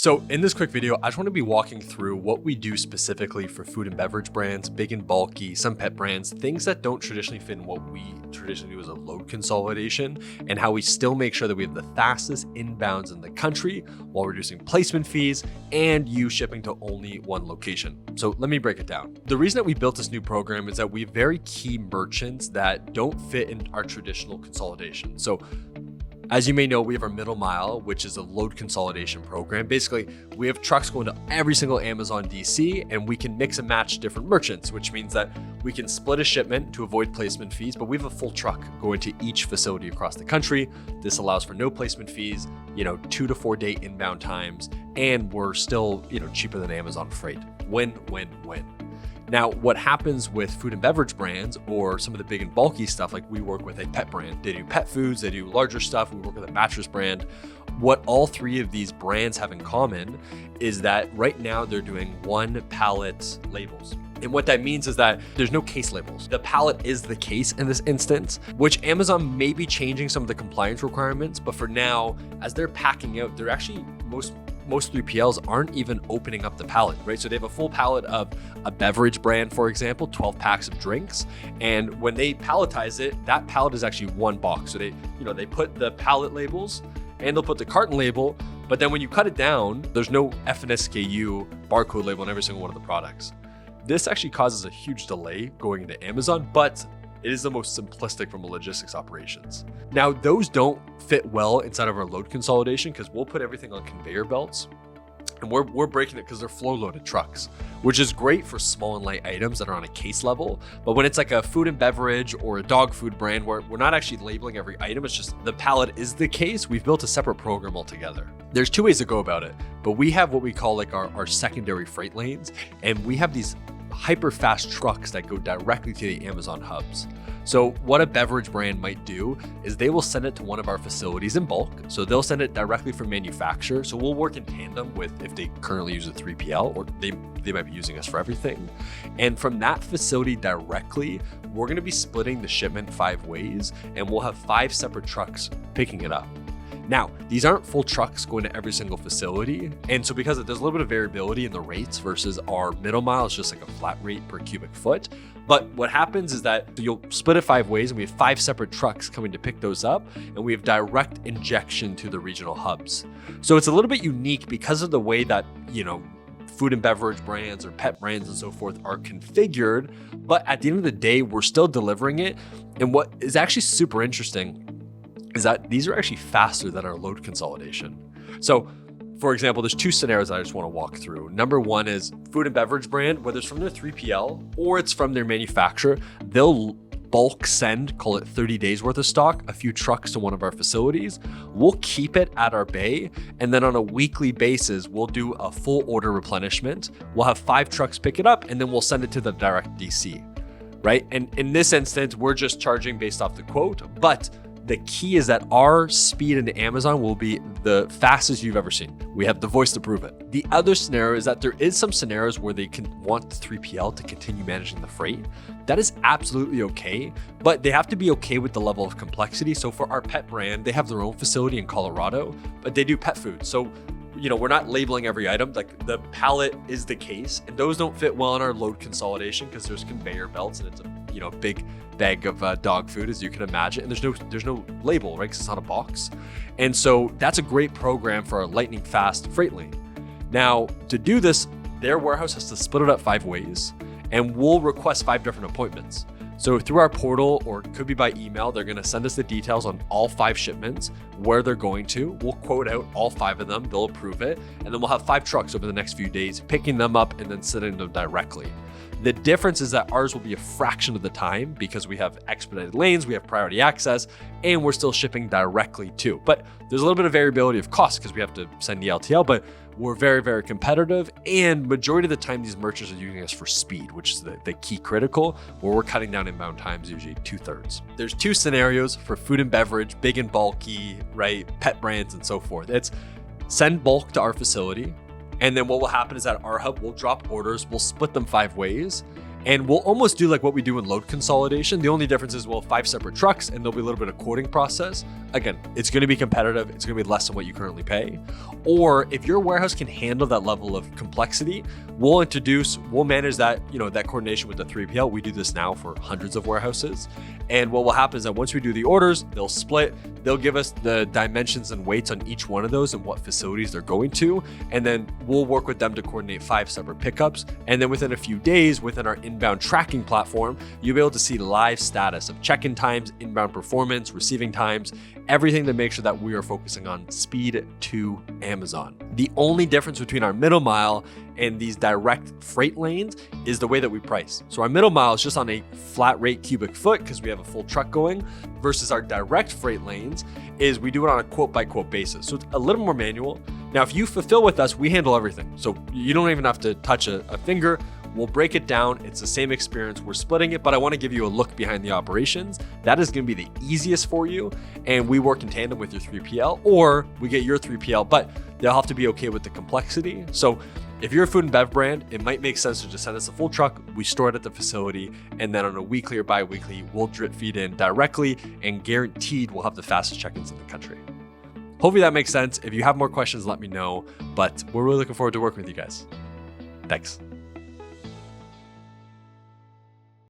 So in this quick video, I just want to be walking through what we do specifically for food and beverage brands, big and bulky, some pet brands, things that don't traditionally fit in what we traditionally do as a load consolidation, and how we still make sure that we have the fastest inbounds in the country while reducing placement fees and you shipping to only one location. So let me break it down. The reason that we built this new program is that we have very key merchants that don't fit in our traditional consolidation. So as you may know, we have our middle mile, which is a load consolidation program. Basically, we have trucks going to every single Amazon DC, and we can mix and match different merchants, which means that we can split a shipment to avoid placement fees, but we have a full truck going to each facility across the country. This allows for no placement fees, 2 to 4 day inbound times, and we're still, cheaper than Amazon freight. Win, win, win. Now, what happens with food and beverage brands or some of the big and bulky stuff, like we work with a pet brand, they do pet foods, they do larger stuff, we work with a mattress brand. What all three of these brands have in common is that right now they're doing one pallet labels. And what that means is that there's no case labels. The pallet is the case in this instance, which Amazon may be changing some of the compliance requirements, but for now, as they're packing out, they're actually most 3PLs aren't even opening up the pallet, right? So they have a full pallet of a beverage brand, for example, 12 packs of drinks. And when they palletize it, that pallet is actually one box. So they put the pallet labels and they'll put the carton label, but then when you cut it down, there's no FNSKU barcode label on every single one of the products. This actually causes a huge delay going into Amazon, but it is the most simplistic from a logistics operations. Now, those don't fit well inside of our load consolidation because we'll put everything on conveyor belts and we're breaking it because they're flow loaded trucks, which is great for small and light items that are on a case level. But when it's like a food and beverage or a dog food brand where we're not actually labeling every item, it's just the pallet is the case, we've built a separate program altogether. There's two ways to go about it, but we have what we call like our secondary freight lanes, and we have these hyper fast trucks that go directly to the Amazon hubs. So what a beverage brand might do is they will send it to one of our facilities in bulk. So they'll send it directly from manufacturer. So we'll work in tandem with if they currently use a 3PL or they might be using us for everything. And from that facility directly, we're going to be splitting the shipment 5 ways, and we'll have 5 separate trucks picking it up. Now, these aren't full trucks going to every single facility. And so because there's a little bit of variability in the rates versus our middle mile is just like a flat rate per cubic foot. But what happens is that you'll split it 5 ways and we have 5 separate trucks coming to pick those up, and we have direct injection to the regional hubs. So it's a little bit unique because of the way that, food and beverage brands or pet brands and so forth are configured. But at the end of the day, we're still delivering it. And what is actually super interesting is that these are actually faster than our load consolidation. So for example, there's 2 scenarios I just want to walk through. Number one is food and beverage brand, whether it's from their 3PL or it's from their manufacturer, they'll bulk send, call it 30 days worth of stock, a few trucks to one of our facilities. We'll keep it at our bay. And then on a weekly basis, we'll do a full order replenishment. We'll have 5 trucks pick it up and then we'll send it to the direct DC, right? And in this instance, we're just charging based off the quote, but the key is that our speed into Amazon will be the fastest you've ever seen. We have the voice to prove it. The other scenario is that there is some scenarios where they can want the 3PL to continue managing the freight. That is absolutely okay, but they have to be okay with the level of complexity. So for our pet brand, they have their own facility in Colorado, but they do pet food. So we're not labeling every item. Like the pallet is the case, and those don't fit well in our load consolidation because there's conveyor belts and it's a big bag of dog food, as you can imagine, and there's no label, right? Because it's not a box. And so that's a great program for our lightning fast freight lane. Now, to do this, their warehouse has to split it up 5 ways, and we'll request 5 different appointments. So through our portal, or it could be by email, they're going to send us the details on all 5 shipments, where they're going to. We'll quote out all 5 of them, they'll approve it, and then we'll have 5 trucks over the next few days, picking them up and then sending them directly. The difference is that ours will be a fraction of the time because we have expedited lanes, we have priority access, and we're still shipping directly too. But there's a little bit of variability of cost because we have to send the LTL, but we're very, very competitive. And majority of the time, these merchants are using us for speed, which is the key critical, where we're cutting down inbound times usually 2/3. There's 2 scenarios for food and beverage, big and bulky, right? Pet brands and so forth. It's send bulk to our facility. And then what will happen is that our hub will drop orders, we'll split them 5 ways, And we'll almost do like what we do in load consolidation. The only difference is we'll have 5 separate trucks and there'll be a little bit of quoting process. Again, it's going to be competitive. It's going to be less than what you currently pay. Or if your warehouse can handle that level of complexity, we'll manage that, that coordination with the 3PL. We do this now for hundreds of warehouses. And what will happen is that once we do the orders, they'll split, they'll give us the dimensions and weights on each one of those and what facilities they're going to. And then we'll work with them to coordinate 5 separate pickups. And then within a few days, within our inbound tracking platform, you'll be able to see live status of check-in times, inbound performance, receiving times, everything to make sure that we are focusing on speed to Amazon. The only difference between our middle mile and these direct freight lanes is the way that we price. So our middle mile is just on a flat rate cubic foot because we have a full truck going, versus our direct freight lanes is we do it on a quote by quote basis. So it's a little more manual. Now, if you fulfill with us, we handle everything. So you don't even have to touch a finger. We'll break it down. It's the same experience. We're splitting it, but I want to give you a look behind the operations. That is going to be the easiest for you. And we work in tandem with your 3PL, or we get your 3PL, but they'll have to be okay with the complexity. So if you're a food and bev brand, it might make sense to just send us a full truck. We store it at the facility, and then on a weekly or bi-weekly, we'll drip feed in directly, and guaranteed we'll have the fastest check-ins in the country. Hopefully that makes sense. If you have more questions, let me know, but we're really looking forward to working with you guys. Thanks.